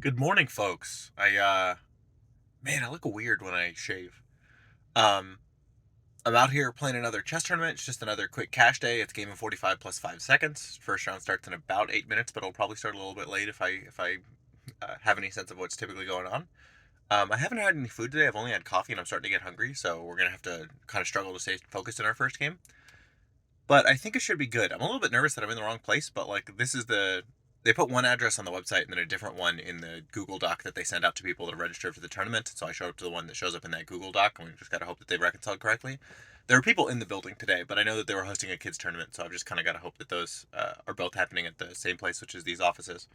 Good morning, folks. Man, I look weird when I shave. Um, I'm out here playing another chess tournament. It's just another quick cash day. It's game of 45 plus 5 seconds. First round starts in about 8 minutes, but it'll probably start a little bit late if I have any sense of what's typically going on. I haven't had any food today. I've only had coffee, and I'm starting to get hungry. So we're gonna have to kind of struggle to stay focused in our first game. But I think it should be good. I'm a little bit nervous that I'm in the wrong place, but like this is the they put one address on the website and then a different one in the Google Doc that they send out to people that are registered for the tournament. So I showed up to the one that shows up in that Google Doc, and we just gotta hope that they reconciled correctly. There are people in the building today, but I know that they were hosting a kids tournament, so I've just kind of got to hope that those are both happening at the same place, which is these offices.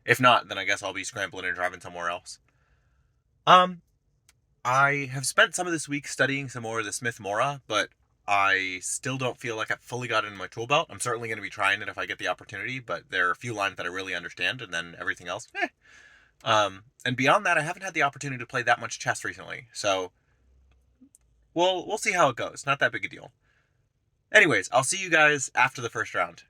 If not, then I guess I'll be scrambling and driving somewhere else. Um, I have spent some of this week studying some more of the Smith Mora, but I still don't feel like I've fully got it in my tool belt. I'm certainly going to be trying it if I get the opportunity, but there are a few lines that I really understand, and then everything else, eh. And beyond that, I haven't had the opportunity to play that much chess recently, so we'll see how it goes. Not that big a deal. Anyways, I'll see you guys after the first round.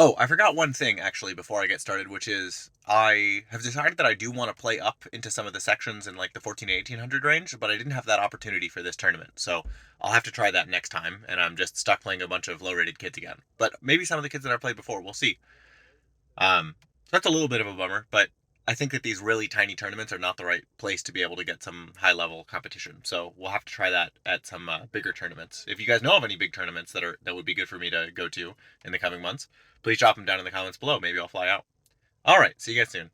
Oh, I forgot one thing actually before I get started, which is I have decided that I do want to play up into some of the sections in like the 14 to 1800 range, but I didn't have that opportunity for this tournament. So I'll have to try that next time, and I'm just stuck playing a bunch of low-rated kids again. But maybe some of the kids that I played before, we'll see. So that's a little bit of a bummer, but I think that these really tiny tournaments are not the right place to be able to get some high-level competition. So we'll have to try that at some bigger tournaments. If you guys know of any big tournaments that would be good for me to go to in the coming months, please drop them down in the comments below. Maybe I'll fly out. All right, see you guys soon.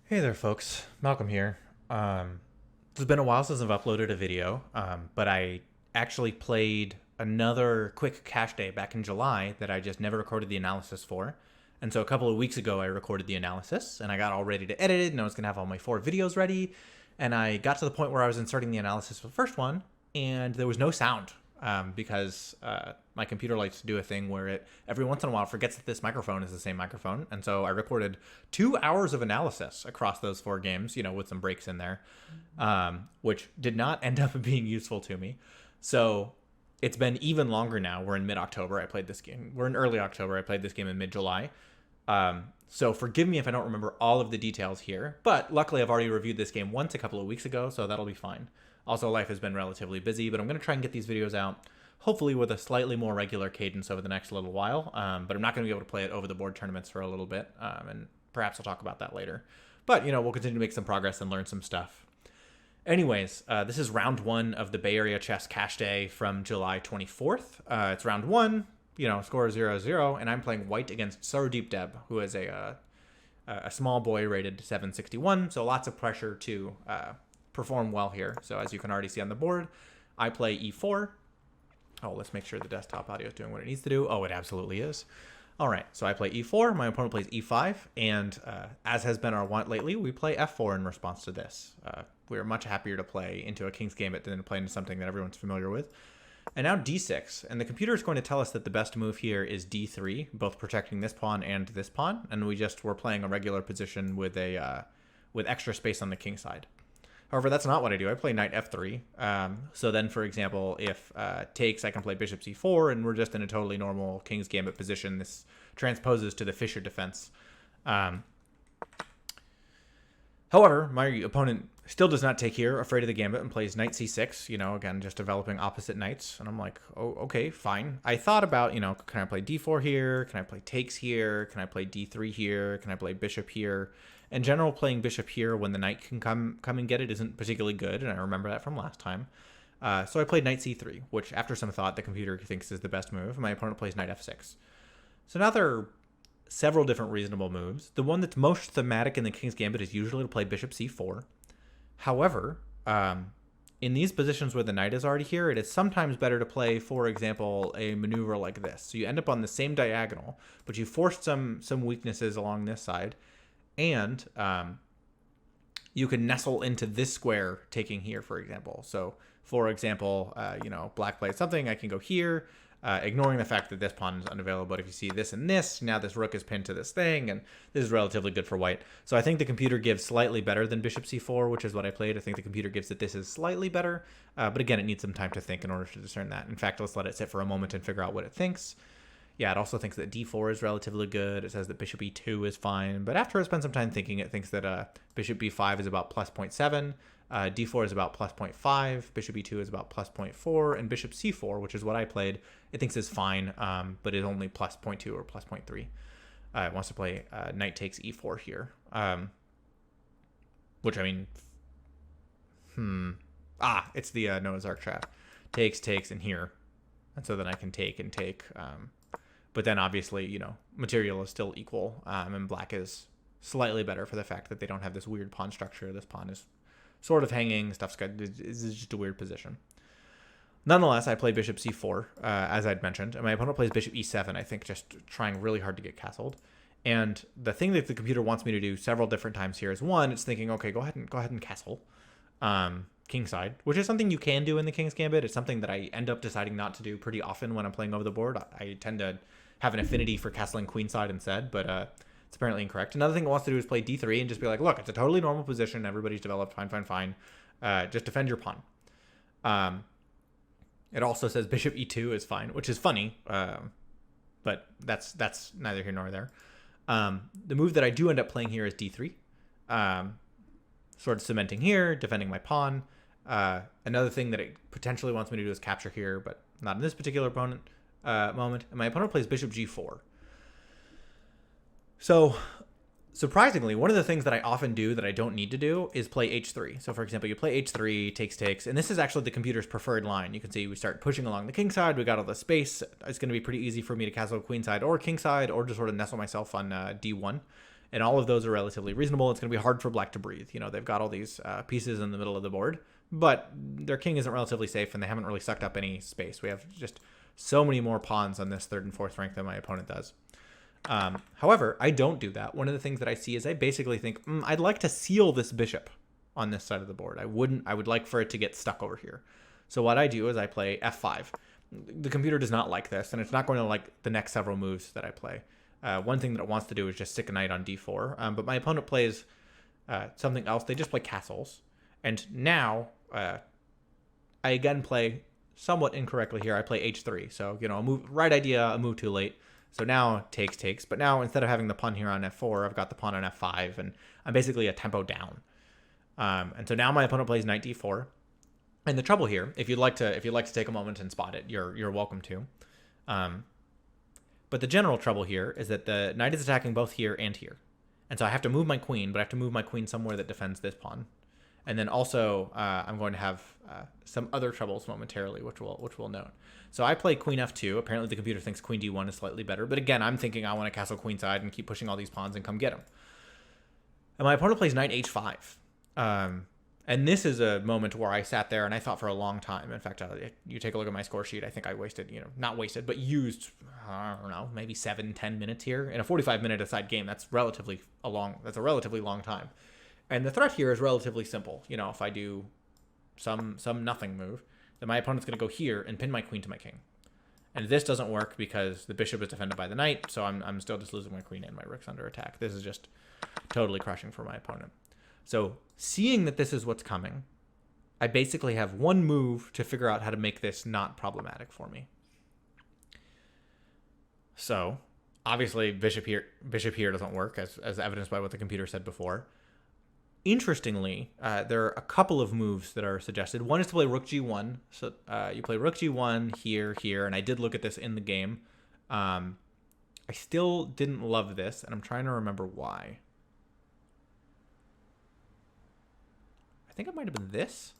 Hey there, folks. Malcolm here. It's been a while since I've uploaded a video, but I actually played another quick cache day back in July that I just never recorded the analysis for. And so a couple of weeks ago, I recorded the analysis and I got all ready to edit it, and I was going to have all my 4 videos ready. And I got to the point where I was inserting the analysis for the first one, and there was no sound because my computer likes to do a thing where it every once in a while forgets that this microphone is the same microphone. And so I recorded 2 hours of analysis across those 4 games, with some breaks in there, which did not end up being useful to me. So it's been even longer now. We're in mid-October. I played this game. We're in early October. I played this game in mid-July. So forgive me if I don't remember all of the details here, but luckily I've already reviewed this game once a couple of weeks ago, so that'll be fine. Also, life has been relatively busy, but I'm going to try and get these videos out, hopefully with a slightly more regular cadence over the next little while. But I'm not going to be able to play it over the board tournaments for a little bit, and perhaps I'll talk about that later. But, we'll continue to make some progress and learn some stuff. Anyways, this is round 1 of the Bay Area Chess Cash Day from July 24th. It's round 1, score 0-0, and I'm playing white against Sardeep Deb, who is a small boy rated 761, so lots of pressure to perform well here. So as you can already see on the board, I play e4. Oh, let's make sure the desktop audio is doing what it needs to do. Oh, it absolutely is. All right, so I play e4, my opponent plays e5, and as has been our want lately, we play f4 in response to this. We're much happier to play into a King's Gambit than to play into something that everyone's familiar with. And now d6, and the computer is going to tell us that the best move here is d3, both protecting this pawn and this pawn, and we're playing a regular position with with extra space on the king side. However, that's not what I do. I play knight f3. So then, for example, if takes, I can play bishop c4, and we're just in a totally normal King's Gambit position. This transposes to the Fischer defense. However, my opponent still does not take here, afraid of the gambit, and plays knight c6, again, just developing opposite knights. And I'm like, oh, okay, fine. I thought about, can I play d4 here? Can I play takes here? Can I play d3 here? Can I play bishop here? In general, playing bishop here when the knight can come and get it isn't particularly good, and I remember that from last time. So I played knight c3, which, after some thought, the computer thinks is the best move. My opponent plays knight f6. So now there are several different reasonable moves. The one that's most thematic in the King's Gambit is usually to play bishop c4. However, in these positions where the knight is already here, it is sometimes better to play, for example, a maneuver like this. So you end up on the same diagonal, but you forced some weaknesses along this side, and you can nestle into this square, taking here, for example. So, for example, black plays something, I can go here, ignoring the fact that this pawn is unavailable. But if you see this and this, now this rook is pinned to this thing, and this is relatively good for white. So I think the computer gives slightly better than bishop c4, which is what I played. I think the computer gives that this is slightly better, but again, it needs some time to think in order to discern that. In fact, let's let it sit for a moment and figure out what it thinks. Yeah, it also thinks that d4 is relatively good. It says that bishop e2 is fine. But after I spend some time thinking, it thinks that bishop b5 is about plus 0.7, d4 is about plus 0.5, bishop e2 is about plus 0.4, and bishop c4, which is what I played, it thinks is fine, but is only plus 0.2 or plus 0.3. It wants to play knight takes e4 here, which I mean, it's the Noah's Ark trap. Takes, and here. And so then I can take and take. But then obviously, material is still equal, and black is slightly better for the fact that they don't have this weird pawn structure. This pawn is sort of hanging. Stuff's got, is just a weird position. Nonetheless, I play bishop c4, as I'd mentioned, and my opponent plays bishop e7, I think just trying really hard to get castled. And the thing that the computer wants me to do several different times here is, one, it's thinking, okay, go ahead and castle Kingside, which is something you can do in the King's Gambit. It's something that I end up deciding not to do pretty often when I'm playing over the board. I tend to have an affinity for castling queenside instead, but it's apparently incorrect. Another thing it wants to do is play d3 and just be like, look, it's a totally normal position. Everybody's developed. Fine. Just defend your pawn. It also says bishop e2 is fine, which is funny, but that's neither here nor there. The move that I do end up playing here is d3, sort of cementing here, defending my pawn. Another thing that it potentially wants me to do is capture here, but not in this particular moment. And my opponent plays bishop g4. So, surprisingly, one of the things that I often do that I don't need to do is play h3. So, for example, you play h3, takes, and this is actually the computer's preferred line. You can see we start pushing along the king side. We got all the space. It's going to be pretty easy for me to castle queenside or kingside, or just sort of nestle myself on d1. And all of those are relatively reasonable. It's going to be hard for black to breathe. They've got all these pieces in the middle of the board, but their king isn't relatively safe, and they haven't really sucked up any space. We have just so many more pawns on this third and fourth rank than my opponent does. However, I don't do that. One of the things that I see is I basically think, I'd like to seal this bishop on this side of the board. I would like for it to get stuck over here. So what I do is I play f5. The computer does not like this, and it's not going to like the next several moves that I play. One thing that it wants to do is just stick a knight on d4. But my opponent plays something else. They just play castles. And now I again play somewhat incorrectly here. I play h3. So, a move, right idea, a move too late. So now takes. But now instead of having the pawn here on f4, I've got the pawn on f5. And I'm basically a tempo down. And so now my opponent plays knight d4. And the trouble here, if you'd like to take a moment and spot it, you're welcome to. But the general trouble here is that the knight is attacking both here and here. And so I have to move my queen, but I have to move my queen somewhere that defends this pawn. And then also I'm going to have some other troubles momentarily, which we'll note. So I play queen f2. Apparently the computer thinks queen d1 is slightly better. But again, I'm thinking I want to castle queenside and keep pushing all these pawns and come get them. And my opponent plays knight h5. And this is a moment where I sat there and I thought for a long time. In fact, you take a look at my score sheet. I think I wasted, not wasted, but used, I don't know, maybe 7-10 minutes here. In a 45-minute aside game, that's a relatively long time. And the threat here is relatively simple. If I do some nothing move, then my opponent's going to go here and pin my queen to my king. And this doesn't work because the bishop is defended by the knight, so I'm still just losing my queen and my rook's under attack. This is just totally crushing for my opponent. So seeing that this is what's coming, I basically have one move to figure out how to make this not problematic for me. So obviously bishop here doesn't work, as evidenced by what the computer said before. Interestingly, there are a couple of moves that are suggested. One is to play rook g1. So you play rook g1 here, and I did look at this in the game. I still didn't love this, and I'm trying to remember why. I think it might have been this.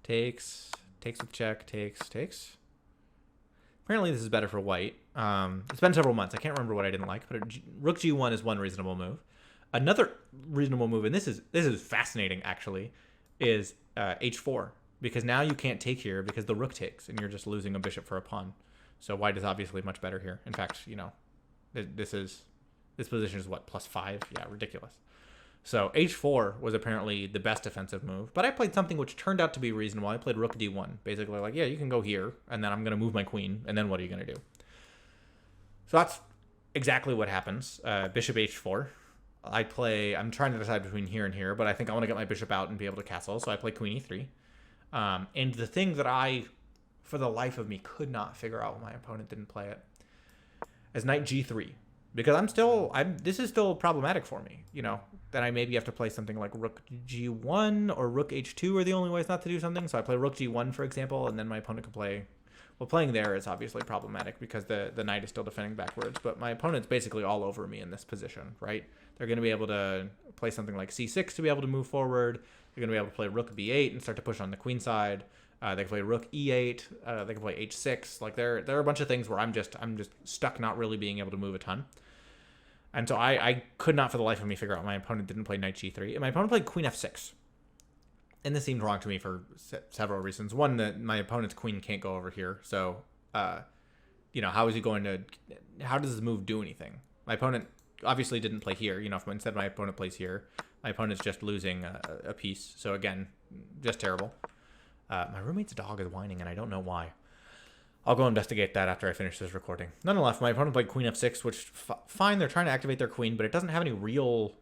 Takes with check, takes. Apparently this is better for white. It's been several months. I can't remember what I didn't like, but rook g1 is one reasonable move. Another reasonable move, and this is fascinating actually, is h4, because now you can't take here because the rook takes, and you're just losing a bishop for a pawn. So white is obviously much better here. In fact, this position is what, +5? Yeah, ridiculous. So h4 was apparently the best defensive move, but I played something which turned out to be reasonable. I played rook d1, basically like, yeah, you can go here, and then I'm going to move my queen, and then what are you going to do? So that's exactly what happens. Bishop h4. I'm trying to decide between here and here, but I think I want to get my bishop out and be able to castle, so I play queen e3. And the thing that I, for the life of me, could not figure out when my opponent didn't play it. is knight g3, because this is still problematic for me. Then I maybe have to play something like rook g1 or rook h2 are the only ways not to do something. So I play rook g1, for example, and then my opponent can play. Well, playing there is obviously problematic because the knight is still defending backwards, but my opponent's basically all over me in this position, right? They're going to be able to play something like c6 to be able to move forward. They're going to be able to play rook b8 and start to push on the queen side. They can play rook e8. They can play h6. Like there are a bunch of things where I'm just stuck not really being able to move a ton. And so I could not for the life of me figure out why my opponent didn't play knight g3. And my opponent played queen f6. And this seemed wrong to me for several reasons. One, that my opponent's queen can't go over here. So, how is he going to... How does this move do anything? My opponent obviously didn't play here. If instead my opponent plays here, my opponent's just losing a piece. So, again, just terrible. My roommate's dog is whining, and I don't know why. I'll go investigate that after I finish this recording. Nonetheless, my opponent played queen f6, which, fine, they're trying to activate their queen, but it doesn't have any real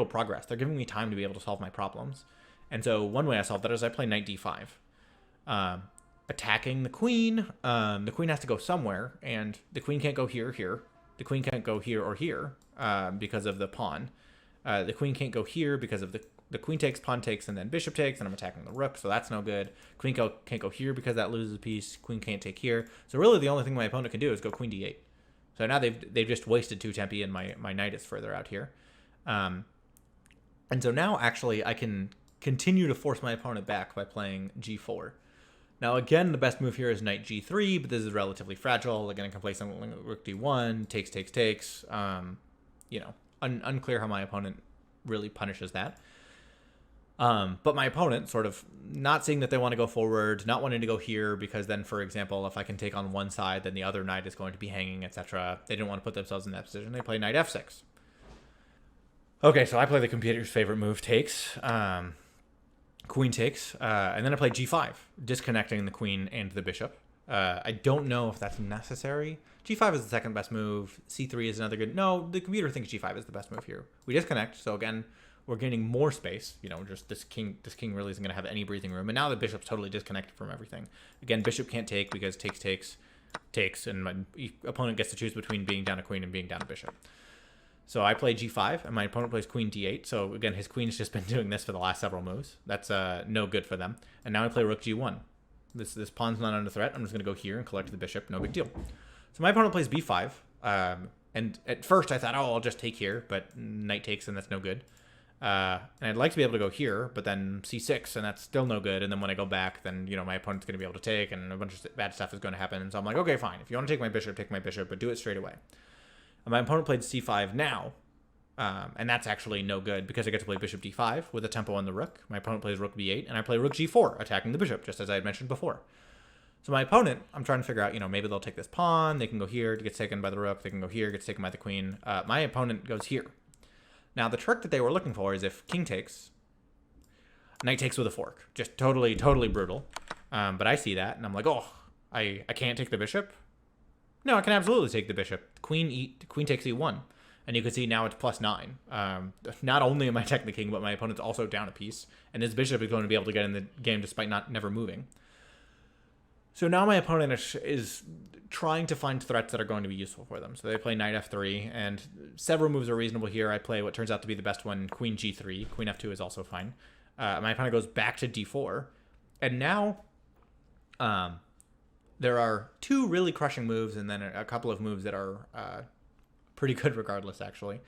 progress. They're giving me time to be able to solve my problems. And so one way I solve that is I play knight d5. Attacking the queen. The queen has to go somewhere, and the queen can't go here or here. The queen can't go here or here because of the pawn. The queen can't go here because of the queen takes, pawn takes, and then bishop takes, and I'm attacking the rook, so that's no good. Queen can't go here because that loses a piece. Queen can't take here. So really the only thing my opponent can do is go queen d8. So now they've just wasted 2 tempi, and my knight is further out here. And so now actually I can continue to force my opponent back by playing g4. Now again, the best move here is knight g3, but this is relatively fragile. Again, I can play something like rook d1, takes. Unclear how my opponent really punishes that. But my opponent sort of not seeing that they want to go forward, not wanting to go here, because then, for example, if I can take on one side, then the other knight is going to be hanging, etc. They didn't want to put themselves in that position. They play knight f6. Okay, so I play the computer's favorite move, takes. Queen takes. And then I play g5, disconnecting the queen and the bishop. I don't know if that's necessary. g5 is the second best move. c3 is another good... No, the computer thinks g5 is the best move here. We disconnect, so again... We're gaining more space, just this king really isn't going to have any breathing room. And now the bishop's totally disconnected from everything. Again, bishop can't take because takes, and my opponent gets to choose between being down a queen and being down a bishop. So I play g5, and my opponent plays queen d8. So again, his queen's just been doing this for the last several moves. That's no good for them. And now I play rook g1. This pawn's not under threat. I'm just going to go here and collect the bishop. No big deal. So my opponent plays b5. And at first I thought, I'll just take here, but knight takes, and that's no good. And I'd like to be able to go here, but then c6, and that's still no good. And then when I go back, then, my opponent's going to be able to take, and a bunch of bad stuff is going to happen. And so I'm like, okay, fine. If you want to take my bishop, but do it straight away. And my opponent played c5 now, and that's actually no good because I get to play bishop d5 with a tempo on the rook. My opponent plays rook b8, and I play rook g4, attacking the bishop, just as I had mentioned before. So my opponent, I'm trying to figure out, maybe they'll take this pawn. They can go here, it gets taken by the rook. They can go here, gets taken by the queen. My opponent goes here. Now, the trick that they were looking for is if king takes, knight takes with a fork. Just totally brutal. But I see that, and I'm like, I can't take the bishop? No, I can absolutely take the bishop. Queen takes e1. And you can see now it's +9. Not only am I taking the king, but my opponent's also down a piece. And his bishop is going to be able to get in the game despite never moving. So now my opponent is trying to find threats that are going to be useful for them. So they play knight f3, and several moves are reasonable here. I play what turns out to be the best one, queen g3. Queen f2 is also fine. My opponent goes back to d4. And now there are 2 really crushing moves, and then a couple of moves that are pretty good regardless, actually.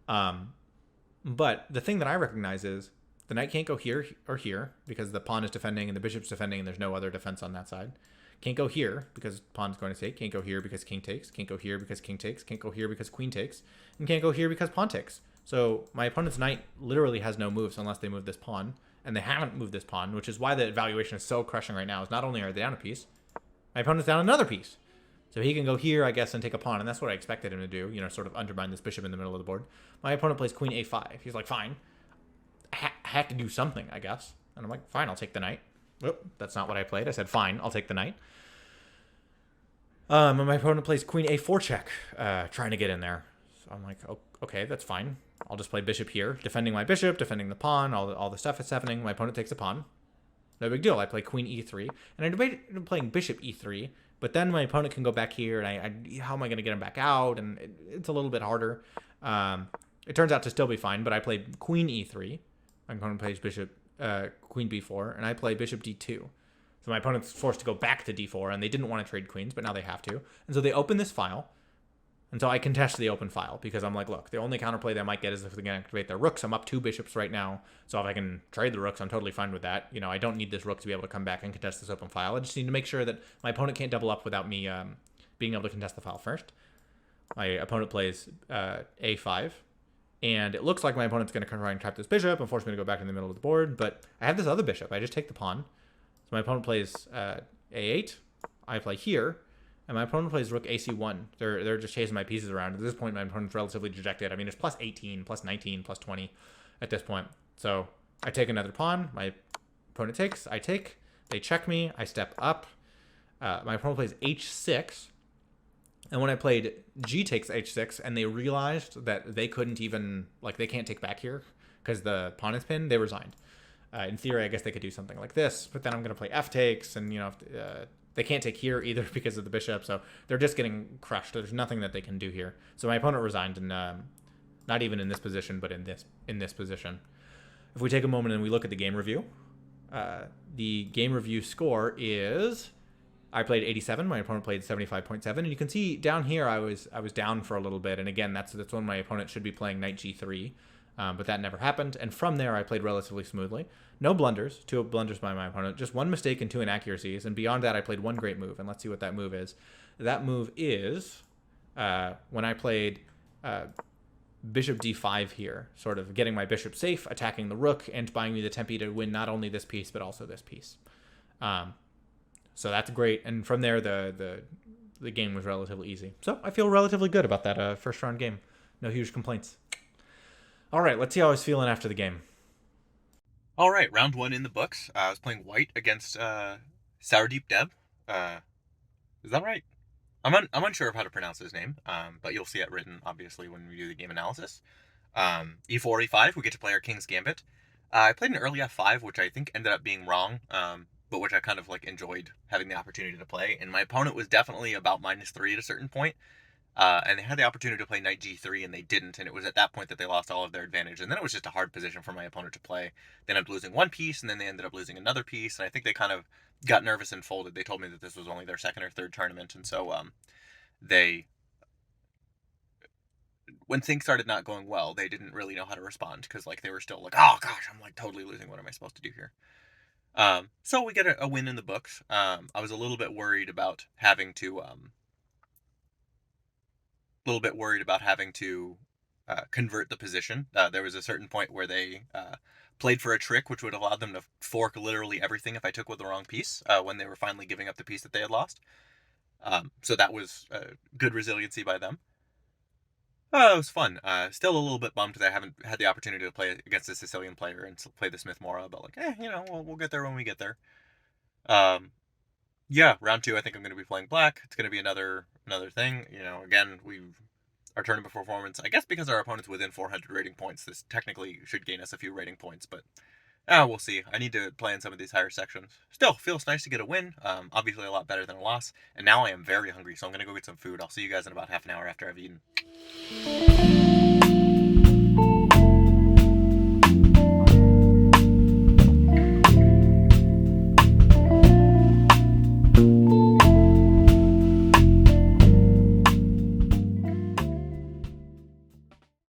But the thing that I recognize is the knight can't go here or here because the pawn is defending and the bishop's defending and there's no other defense on that side. Can't go here because pawn's going to take. Can't go here because king takes. Can't go here because king takes. Can't go here because queen takes. And can't go here because pawn takes. So my opponent's knight literally has no moves unless they move this pawn. And they haven't moved this pawn, which is why the evaluation is so crushing right now. Is not only are they down a piece, my opponent's down another piece. So he can go here, I guess, and take a pawn. And that's what I expected him to do, sort of undermine this bishop in the middle of the board. My opponent plays queen a5. He's like, fine. I have to do something, I guess. And I'm like, fine, I'll take the knight. Oh, that's not what I played. I said, fine, I'll take the knight. And my opponent plays queen a4 check, trying to get in there. So I'm like, oh, okay, that's fine. I'll just play bishop here, defending my bishop, defending the pawn, all the stuff that's happening. My opponent takes a pawn. No big deal. I play queen e3. And I debated playing bishop e3, But then my opponent can go back here, and how am I going to get him back out? And it's a little bit harder. It turns out to still be fine, but I played queen e3. My opponent plays bishop, queen b4, and I play bishop d2. So my opponent's forced to go back to d4, and they didn't want to trade queens, but now they have to. And so they open this file. And so I contest the open file because I'm like, look, the only counterplay they might get is if they're going to activate their rooks. I'm up 2 bishops right now. So if I can trade the rooks, I'm totally fine with that. You know, I don't need this rook to be able to come back and contest this open file. I just need to make sure that my opponent can't double up without me being able to contest the file first. My opponent plays a5. And it looks like my opponent's going to try and trap this bishop and force me to go back in the middle of the board. But I have this other bishop. I just take the pawn. So my opponent plays a8. I play here. And my opponent plays rook ac1. They're just chasing my pieces around. At this point, my opponent's relatively dejected. I mean, it's plus 18, plus 19, plus 20 at this point. So I take another pawn. My opponent takes. I take. They check me. I step up. My opponent plays h6. And when I played g takes h6, and they realized that they couldn't even, like, they can't take back here because the pawn is pinned, they resigned. In theory, I guess they could do something like this. But then I'm going to play f takes, and, you know, they can't take here either because of the bishop, so they're just getting crushed. There's nothing that they can do here. So my opponent resigned, and not even in this position, but in this position. If we take a moment and we look at the game review, the game review score is I played 87. My opponent played 75.7, and you can see down here I was down for a little bit, and again that's when my opponent should be playing knight g3. But that never happened. And from there, I played relatively smoothly. No blunders, 2 blunders by my opponent, just 1 mistake and 2 inaccuracies. And beyond that, I played 1 great move. And let's see what that move is. That move is when I played bishop d5 here, sort of getting my bishop safe, attacking the rook, and buying me the tempi to win not only this piece, but also this piece. So that's great. And from there, the game was relatively easy. So I feel relatively good about that first round game. No huge complaints. All right, let's see how I was feeling after the game. All right, round 1 in the books. I was playing white against Sourdeep Deb. Is that right? I'm unsure of how to pronounce his name, but you'll see it written, obviously, when we do the game analysis. E4, E5, we get to play our King's Gambit. I played an early F5, which I think ended up being wrong, but which I kind of like enjoyed having the opportunity to play. And my opponent was definitely about -3 at a certain point. And they had the opportunity to play knight g3, and they didn't, and it was at that point that they lost all of their advantage, and then it was just a hard position for my opponent to play. They ended up losing 1 piece, and then they ended up losing another piece, and I think they kind of got nervous and folded. They told me that this was only their 2nd or 3rd tournament, and so they, when things started not going well, they didn't really know how to respond, because like they were still like, oh gosh, I'm like totally losing, what am I supposed to do here? So we get a win in the books. I was a little bit worried about having to convert the position. There was a certain point where they played for a trick which would allow them to fork literally everything if I took with the wrong piece when they were finally giving up the piece that they had lost. So that was good resiliency by them. It was fun. Still a little bit bummed that I haven't had the opportunity to play against a Sicilian player and play the Smith Mora, but like, we'll get there when we get there. Yeah, round 2, I think I'm going to be playing black. It's going to be another thing. Again, our tournament performance, I guess because our opponent's within 400 rating points, this technically should gain us a few rating points, but we'll see. I need to play in some of these higher sections. Still, feels nice to get a win. Obviously a lot better than a loss. And now I am very hungry, so I'm going to go get some food. I'll see you guys in about half an hour after I've eaten.